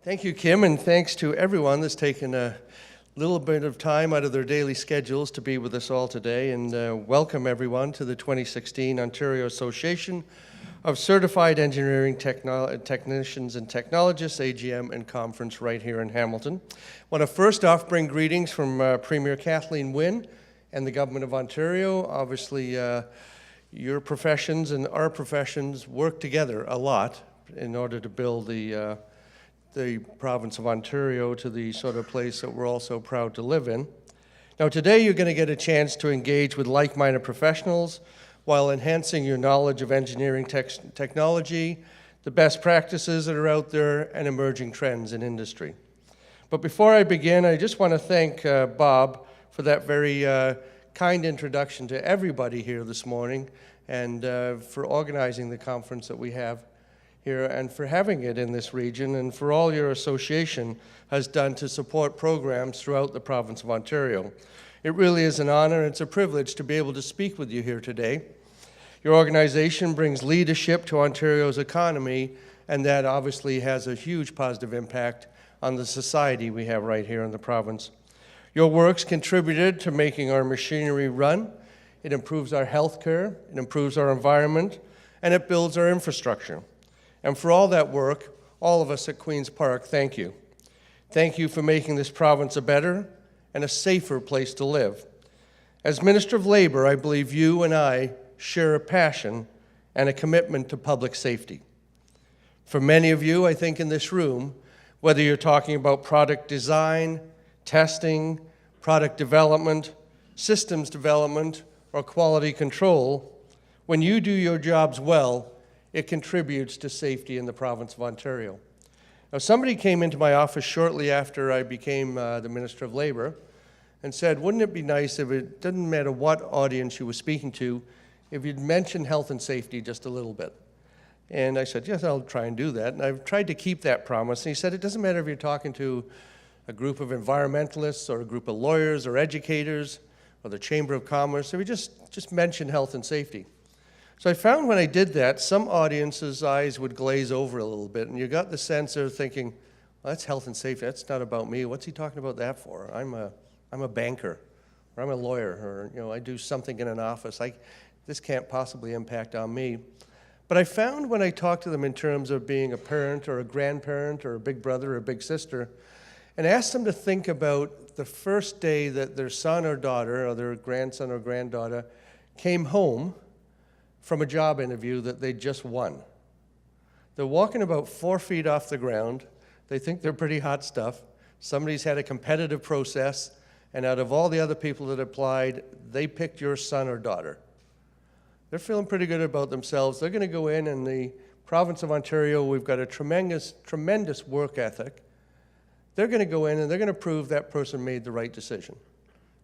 Thank you, Kim, and thanks to everyone that's taken a little bit of time out of their daily schedules to be with us all today, and welcome everyone to the 2016 Ontario Association of Certified Engineering Technicians and Technologists, AGM, and conference right here in Hamilton. I want to first off bring greetings from Premier Kathleen Wynne and the Government of Ontario. Obviously, your professions and our professions work together a lot in order to build the province of Ontario to the sort of place that we're all so proud to live in. Now today you're going to get a chance to engage with like-minded professionals while enhancing your knowledge of engineering technology, the best practices that are out there, and emerging trends in industry. But before I begin, I just want to thank Bob for that very kind introduction to everybody here this morning, and for organizing the conference that we have here, and for having it in this region, and for all your association has done to support programs throughout the province of Ontario. It really is an honor and it's a privilege to be able to speak with you here today. Your organization brings leadership to Ontario's economy, and that obviously has a huge positive impact on the society we have right here in the province. Your work's contributed to making our machinery run. It improves our health care, it improves our environment, and it builds our infrastructure. And for all that work, all of us at Queen's Park, thank you. Thank you for making this province a better and a safer place to live. As Minister of Labour, I believe you and I share a passion and a commitment to public safety. For many of you, I think in this room, whether you're talking about product design, testing, product development, systems development, or quality control, when you do your jobs well, it contributes to safety in the province of Ontario. Now, somebody came into my office shortly after I became the Minister of Labour and said, wouldn't it be nice if it didn't matter what audience you were speaking to, if you'd mention health and safety just a little bit? And I said, yes, I'll try and do that. And I've tried to keep that promise. And he said, it doesn't matter if you're talking to a group of environmentalists or a group of lawyers or educators or the Chamber of Commerce, if you just mention health and safety. So I found when I did that, some audiences' eyes would glaze over a little bit, and you got the sense they're thinking, well, that's health and safety, that's not about me. What's he talking about that for? I'm a banker, or I'm a lawyer, or I do something in an office. This can't possibly impact on me. But I found when I talked to them in terms of being a parent or a grandparent or a big brother or a big sister, and asked them to think about the first day that their son or daughter or their grandson or granddaughter came home from a job interview that they just won. They're walking about 4 feet off the ground. They think they're pretty hot stuff. Somebody's had a competitive process, and out of all the other people that applied, they picked your son or daughter. They're feeling pretty good about themselves. They're going to go in the province of Ontario, we've got a tremendous work ethic. They're going to go in and they're going to prove that person made the right decision.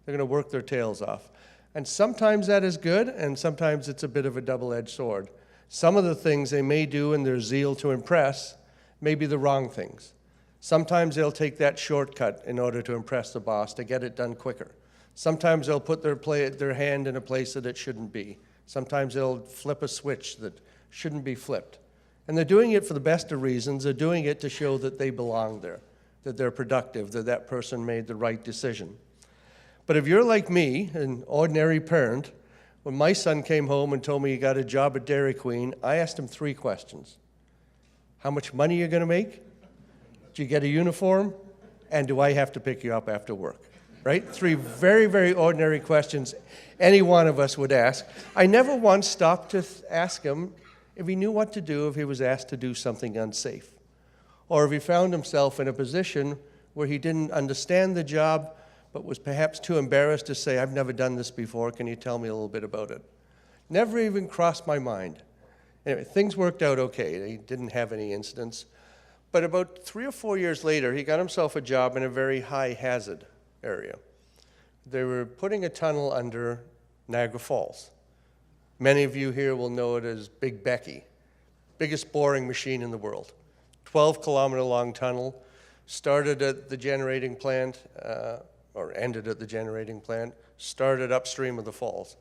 They're going to work their tails off. And sometimes that is good, and sometimes it's a bit of a double-edged sword. Some of the things they may do in their zeal to impress may be the wrong things. Sometimes they'll take that shortcut in order to impress the boss, to get it done quicker. Sometimes they'll put their hand in a place that it shouldn't be. Sometimes they'll flip a switch that shouldn't be flipped. And they're doing it for the best of reasons. They're doing it to show that they belong there, that they're productive, that that person made the right decision. But if you're like me, an ordinary parent, when my son came home and told me he got a job at Dairy Queen, I asked him 3 questions. How much money are you going to make? Do you get a uniform? And do I have to pick you up after work? Right? 3 very, very ordinary questions any one of us would ask. I never once stopped to ask him if he knew what to do if he was asked to do something unsafe, or if he found himself in a position where he didn't understand the job but was perhaps too embarrassed to say, I've never done this before, can you tell me a little bit about it? Never even crossed my mind. Anyway, things worked out okay. He didn't have any incidents. But about 3 or 4 years later, he got himself a job in a very high hazard area. They were putting a tunnel under Niagara Falls. Many of you here will know it as Big Becky, biggest boring machine in the world. 12-kilometer long tunnel, started at the generating plant, or ended at the generating plant, started upstream of the falls.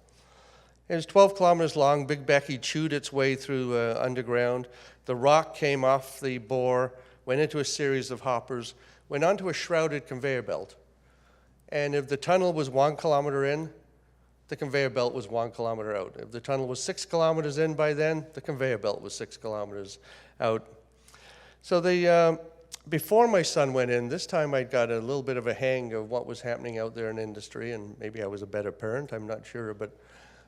It was 12 kilometers long. Big Becky chewed its way through underground. The rock came off the bore, went into a series of hoppers, went onto a shrouded conveyor belt. And if the tunnel was 1 kilometer in, the conveyor belt was 1 kilometer out. If the tunnel was 6 kilometers in by then, the conveyor belt was 6 kilometers out. So before my son went in, this time I'd got a little bit of a hang of what was happening out there in industry, and maybe I was a better parent, I'm not sure, but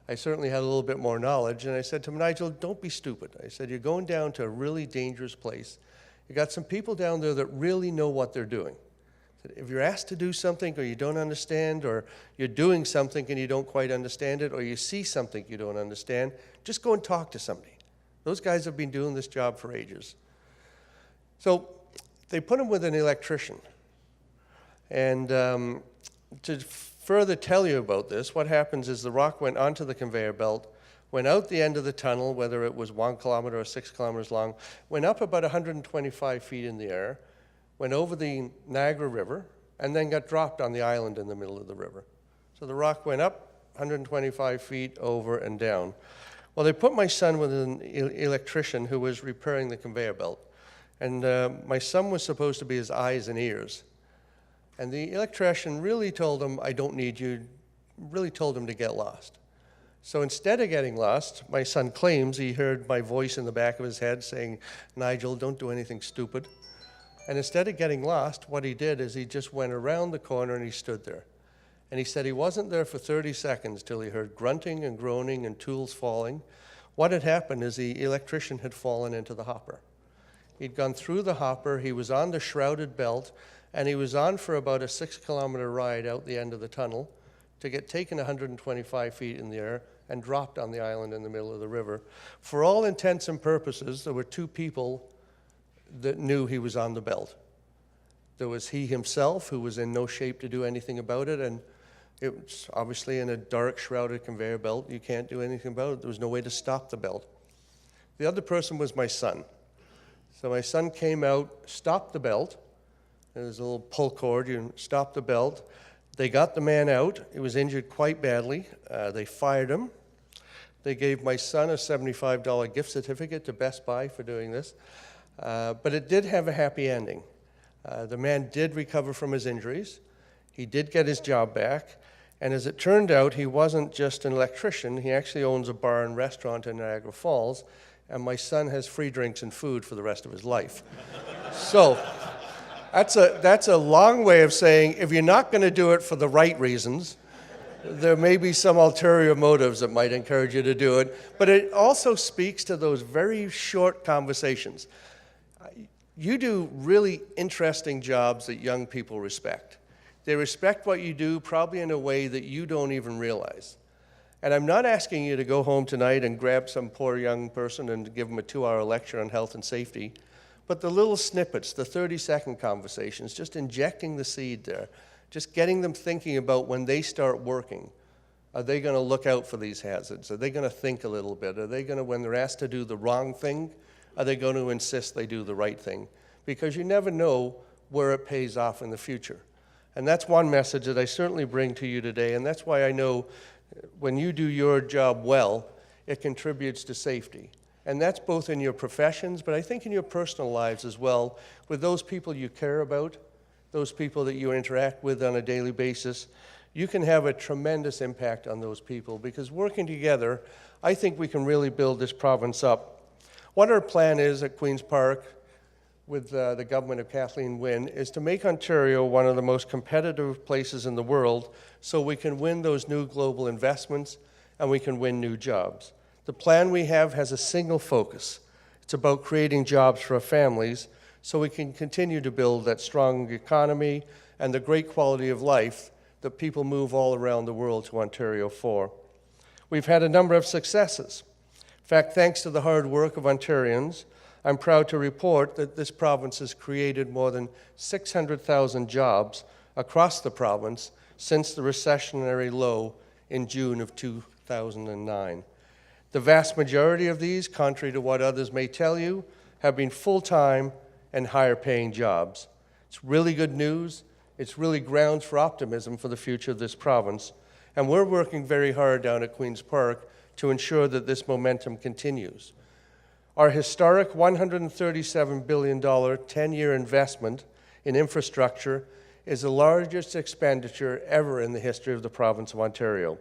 I certainly had a little bit more knowledge. And I said to him, Nigel, don't be stupid. I said, you're going down to a really dangerous place. You got some people down there that really know what they're doing. If you're asked to do something or you don't understand, or you're doing something and you don't quite understand it, or you see something you don't understand, just go and talk to somebody. Those guys have been doing this job for ages. So they put him with an electrician. And to further tell you about this, what happens is the rock went onto the conveyor belt, went out the end of the tunnel, whether it was 1 kilometer or 6 kilometers long, went up about 125 feet in the air, went over the Niagara River, and then got dropped on the island in the middle of the river. So the rock went up 125 feet over and down. Well, they put my son with an electrician who was repairing the conveyor belt. And my son was supposed to be his eyes and ears. And the electrician really told him, I don't need you, really told him to get lost. So instead of getting lost, my son claims he heard my voice in the back of his head saying, Nigel, don't do anything stupid. And instead of getting lost, what he did is he just went around the corner and he stood there. And he said he wasn't there for 30 seconds till he heard grunting and groaning and tools falling. What had happened is the electrician had fallen into the hopper. He'd gone through the hopper, he was on the shrouded belt, and he was on for about a 6-kilometer ride out the end of the tunnel to get taken 125 feet in the air and dropped on the island in the middle of the river. For all intents and purposes, there were 2 people that knew he was on the belt. There was he himself, who was in no shape to do anything about it, and it was obviously in a dark, shrouded conveyor belt. You can't do anything about it. There was no way to stop the belt. The other person was my son. So my son came out, stopped the belt. There's a little pull cord. You stop the belt. They got the man out. He was injured quite badly. They fired him. They gave my son a $75 gift certificate to Best Buy for doing this. But it did have a happy ending. The man did recover from his injuries. He did get his job back. And as it turned out, he wasn't just an electrician. He actually owns a bar and restaurant in Niagara Falls. And my son has free drinks and food for the rest of his life. So that's a long way of saying, if you're not going to do it for the right reasons, there may be some ulterior motives that might encourage you to do it. But it also speaks to those very short conversations. You do really interesting jobs that young people respect. They respect what you do probably in a way that you don't even realize. And I'm not asking you to go home tonight and grab some poor young person and give them a 2-hour lecture on health and safety, but the little snippets, the 30-second conversations, just injecting the seed there, just getting them thinking about when they start working. Are they going to look out for these hazards? Are they going to think a little bit? Are they going to, when they're asked to do the wrong thing, are they going to insist they do the right thing? Because you never know where it pays off in the future. And that's one message that I certainly bring to you today, and that's why I know when you do your job well, it contributes to safety. And that's both in your professions, but I think in your personal lives as well, with those people you care about, those people that you interact with on a daily basis. You can have a tremendous impact on those people, because working together, I think we can really build this province up. What our plan is at Queen's Park with the government of Kathleen Wynne is to make Ontario one of the most competitive places in the world so we can win those new global investments and we can win new jobs. The plan we have has a single focus. It's about creating jobs for our families so we can continue to build that strong economy and the great quality of life that people move all around the world to Ontario for. We've had a number of successes. In fact, thanks to the hard work of Ontarians, I'm proud to report that this province has created more than 600,000 jobs across the province since the recessionary low in June of 2009. The vast majority of these, contrary to what others may tell you, have been full-time and higher-paying jobs. It's really good news. It's really grounds for optimism for the future of this province. And we're working very hard down at Queen's Park to ensure that this momentum continues. Our historic $137 billion 10-year investment in infrastructure is the largest expenditure ever in the history of the province of Ontario.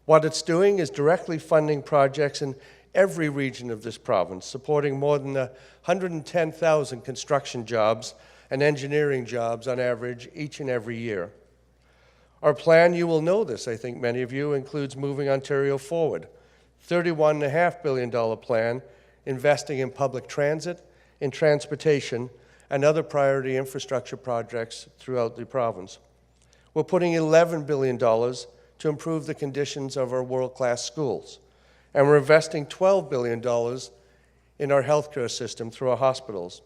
What it's doing is directly funding projects in every region of this province, supporting more than 110,000 construction jobs and engineering jobs on average each and every year. Our plan, you will know this, I think many of you, includes moving Ontario forward. $31.5 billion plan investing in public transit, in transportation, and other priority infrastructure projects throughout the province. We're putting $11 billion to improve the conditions of our world-class schools. And we're investing $12 billion in our healthcare system through our hospitals.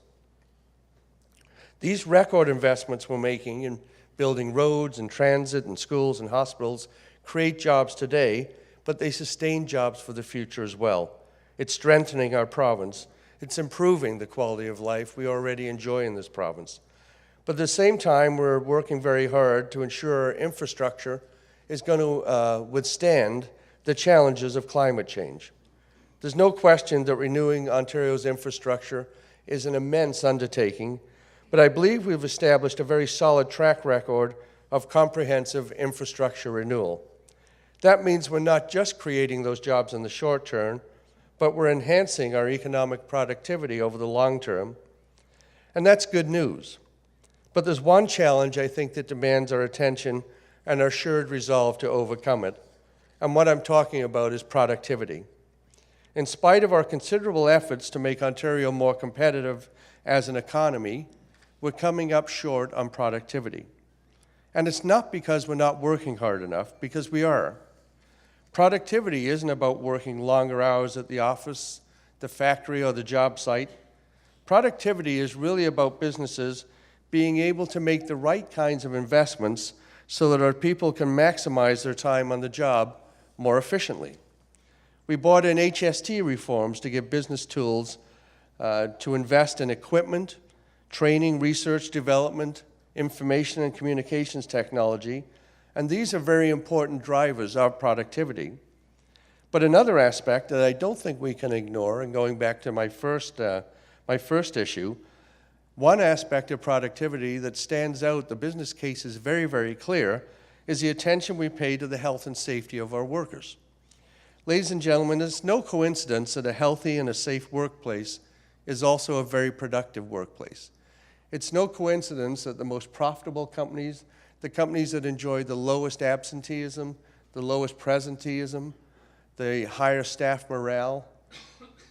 These record investments we're making in building roads and transit and schools and hospitals create jobs today, but they sustain jobs for the future as well. It's strengthening our province. It's improving the quality of life we already enjoy in this province. But at the same time, we're working very hard to ensure our infrastructure is going to withstand the challenges of climate change. There's no question that renewing Ontario's infrastructure is an immense undertaking, but I believe we've established a very solid track record of comprehensive infrastructure renewal. That means we're not just creating those jobs in the short term, but we're enhancing our economic productivity over the long term, and that's good news. But there's one challenge I think that demands our attention and our shared resolve to overcome it. And what I'm talking about is productivity. In spite of our considerable efforts to make Ontario more competitive as an economy, we're coming up short on productivity. And it's not because we're not working hard enough, because we are. Productivity isn't about working longer hours at the office, the factory, or the job site. Productivity is really about businesses being able to make the right kinds of investments so that our people can maximize their time on the job more efficiently. We brought in HST reforms to give business tools to invest in equipment, training, research, development, information and communications technology, and these are very important drivers of productivity. But another aspect that I don't think we can ignore, and going back to my first issue, one aspect of productivity that stands out, the business case is very, very clear, is the attention we pay to the health and safety of our workers. Ladies and gentlemen, it's no coincidence that a healthy and a safe workplace is also a very productive workplace. It's no coincidence that the most profitable companies, the companies that enjoy the lowest absenteeism, the lowest presenteeism, the higher staff morale,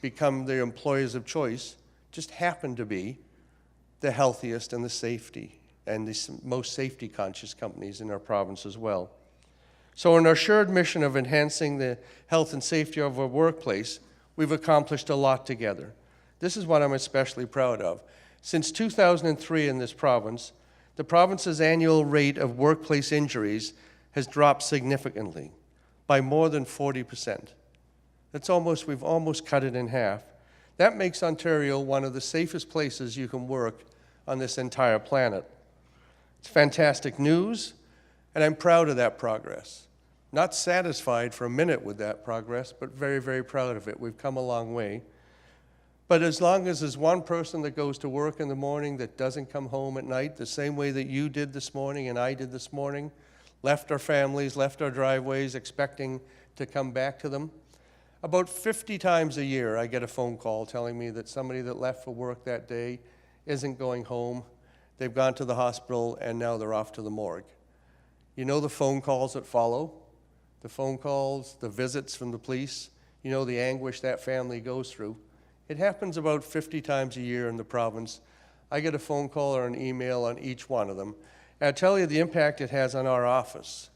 become the employers of choice, just happen to be the healthiest and the safety and the most safety-conscious companies in our province as well. So in our shared mission of enhancing the health and safety of our workplace, we've accomplished a lot together. This is what I'm especially proud of. Since 2003 in this province, the province's annual rate of workplace injuries has dropped significantly, by more than 40%. We've almost cut it in half. That makes Ontario one of the safest places you can work on this entire planet. It's fantastic news, and I'm proud of that progress. Not satisfied for a minute with that progress, but very, very proud of it. We've come a long way. But as long as there's one person that goes to work in the morning that doesn't come home at night, the same way that you did this morning and I did this morning, left our families, left our driveways, expecting to come back to them, about 50 times a year I get a phone call telling me that somebody that left for work that day isn't going home. They've gone to the hospital, and now they're off to the morgue. You know the phone calls that follow? The phone calls, the visits from the police, you know the anguish that family goes through. It happens about 50 times a year in the province. I get a phone call or an email on each one of them. And I tell you the impact it has on our office.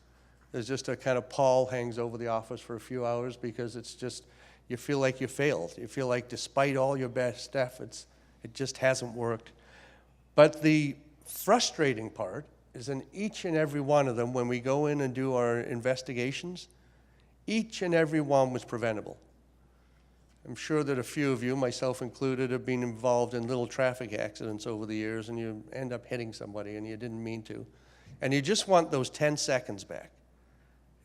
There's just a kind of pall hangs over the office for a few hours because it's just, you feel like you failed. You feel like despite all your best efforts, it just hasn't worked. But the frustrating part is in each and every one of them, when we go in and do our investigations, each and every one was preventable. I'm sure that a few of you, myself included, have been involved in little traffic accidents over the years, and you end up hitting somebody and you didn't mean to. And you just want those 10 seconds back.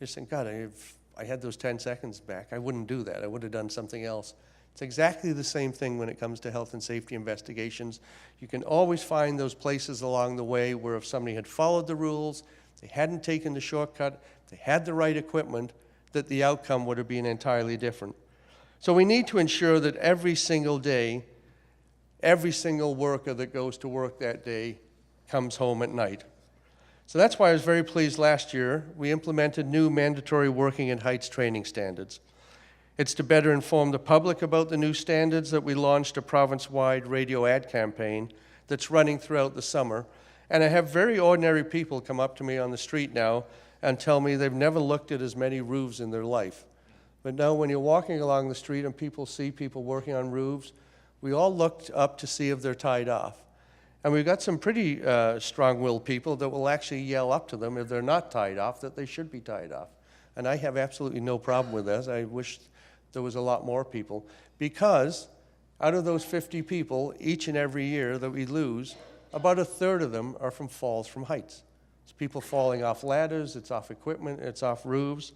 You just think, God, if I had those 10 seconds back, I wouldn't do that. I would have done something else. It's exactly the same thing when it comes to health and safety investigations. You can always find those places along the way where if somebody had followed the rules, they hadn't taken the shortcut, they had the right equipment, that the outcome would have been entirely different. So we need to ensure that every single day, every single worker that goes to work that day comes home at night. So that's why I was very pleased last year we implemented new mandatory working at heights training standards. It's to better inform the public about the new standards that we launched a province-wide radio ad campaign that's running throughout the summer. And I have very ordinary people come up to me on the street now and tell me they've never looked at as many roofs in their life. But now when you're walking along the street and people see people working on roofs, we all looked up to see if they're tied off. And we've got some pretty strong-willed people that will actually yell up to them if they're not tied off, that they should be tied off. And I have absolutely no problem with this. I wish there was a lot more people, because out of those 50 people, each and every year that we lose, about a third of them are from falls from heights. It's people falling off ladders, it's off equipment, it's off roofs.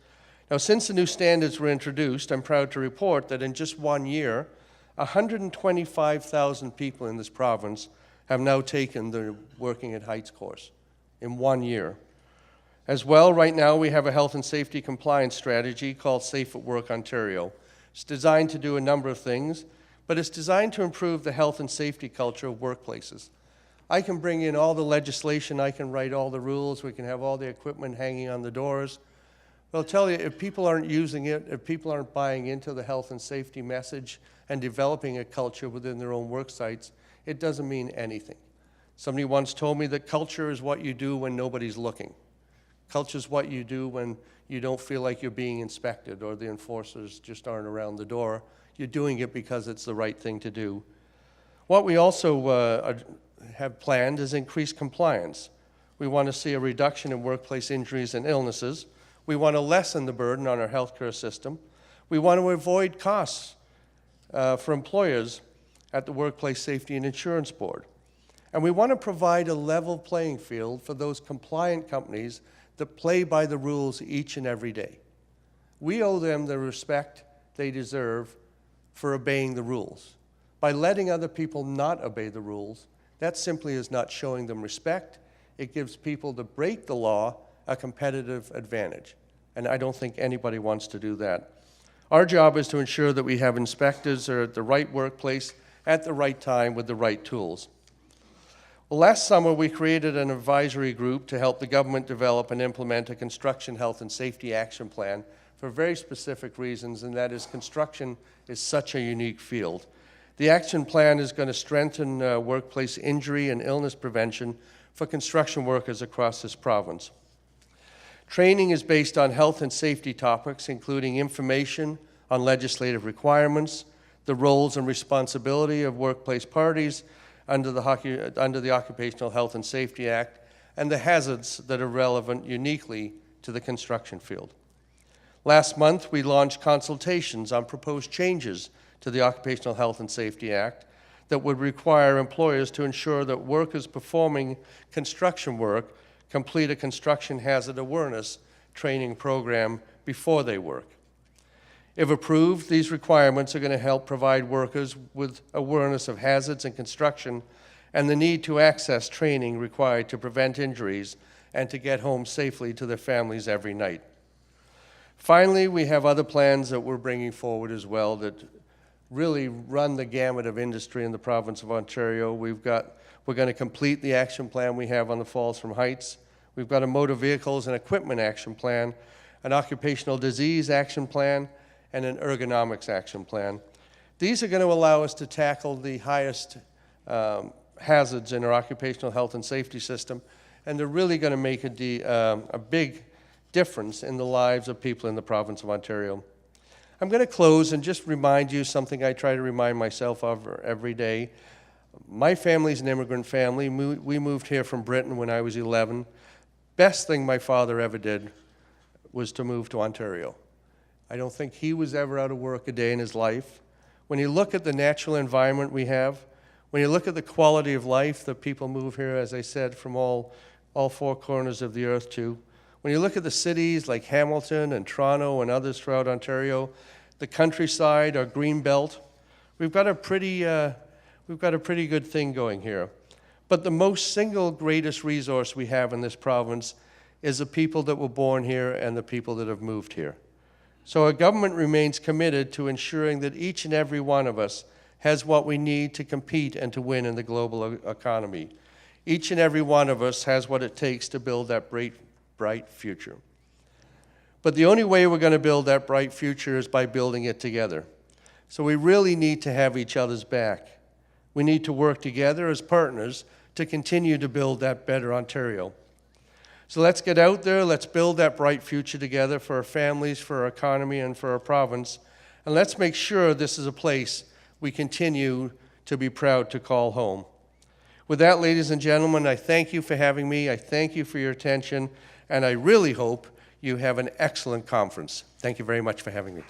Now, since the new standards were introduced, I'm proud to report that in just 1 year, 125,000 people in this province have now taken the Working at Heights course in 1 year. As well, right now we have a health and safety compliance strategy called Safe at Work Ontario. It's designed to do a number of things, but it's designed to improve the health and safety culture of workplaces. I can bring in all the legislation, I can write all the rules, we can have all the equipment hanging on the doors. But I'll tell you, if people aren't using it, if people aren't buying into the health and safety message and developing a culture within their own work sites, it doesn't mean anything. Somebody once told me that culture is what you do when nobody's looking. Culture is what you do when you don't feel like you're being inspected or the enforcers just aren't around the door. You're doing it because it's the right thing to do. What we also have planned is increased compliance. We want to see a reduction in workplace injuries and illnesses. We want to lessen the burden on our healthcare system. We want to avoid costs for employers at the Workplace Safety and Insurance Board. And we want to provide a level playing field for those compliant companies that play by the rules each and every day. We owe them the respect they deserve for obeying the rules. By letting other people not obey the rules, that simply is not showing them respect. It gives people that break the law a competitive advantage. And I don't think anybody wants to do that. Our job is to ensure that we have inspectors that are at the right workplace at the right time with the right tools. Well, last summer we created an advisory group to help the government develop and implement a construction health and safety action plan for very specific reasons, and that is construction is such a unique field. The action plan is going to strengthen workplace injury and illness prevention for construction workers across this province. Training is based on health and safety topics, including information on legislative requirements, the roles and responsibility of workplace parties under the Occupational Health and Safety Act, and the hazards that are relevant uniquely to the construction field. Last month, we launched consultations on proposed changes to the Occupational Health and Safety Act that would require employers to ensure that workers performing construction work complete a construction hazard awareness training program before they work. If approved, these requirements are going to help provide workers with awareness of hazards in construction and the need to access training required to prevent injuries and to get home safely to their families every night. Finally, we have other plans that we're bringing forward as well that really run the gamut of industry in the province of Ontario. We're going to complete the action plan we have on the falls from heights. We've got a motor vehicles and equipment action plan, an occupational disease action plan, and an ergonomics action plan. These are going to allow us to tackle the highest hazards in our occupational health and safety system, and they're really going to make a big difference in the lives of people in the province of Ontario. I'm going to close and just remind you something I try to remind myself of every day. My family's an immigrant family. We moved here from Britain when I was 11. Best thing my father ever did was to move to Ontario. I don't think he was ever out of work a day in his life. When you look at the natural environment we have, when you look at the quality of life that people move here, as I said, from all four corners of the earth to, when you look at the cities like Hamilton and Toronto and others throughout Ontario, the countryside, our green belt, We've got a pretty good thing going here. But the most single greatest resource we have in this province is the people that were born here and the people that have moved here. So our government remains committed to ensuring that each and every one of us has what we need to compete and to win in the global economy. Each and every one of us has what it takes to build that bright future. But the only way we're going to build that bright future is by building it together. So we really need to have each other's back. We need to work together as partners to continue to build that better Ontario. So let's get out there, let's build that bright future together for our families, for our economy, and for our province. And let's make sure this is a place we continue to be proud to call home. With that, ladies and gentlemen, I thank you for having me, I thank you for your attention, and I really hope you have an excellent conference. Thank you very much for having me.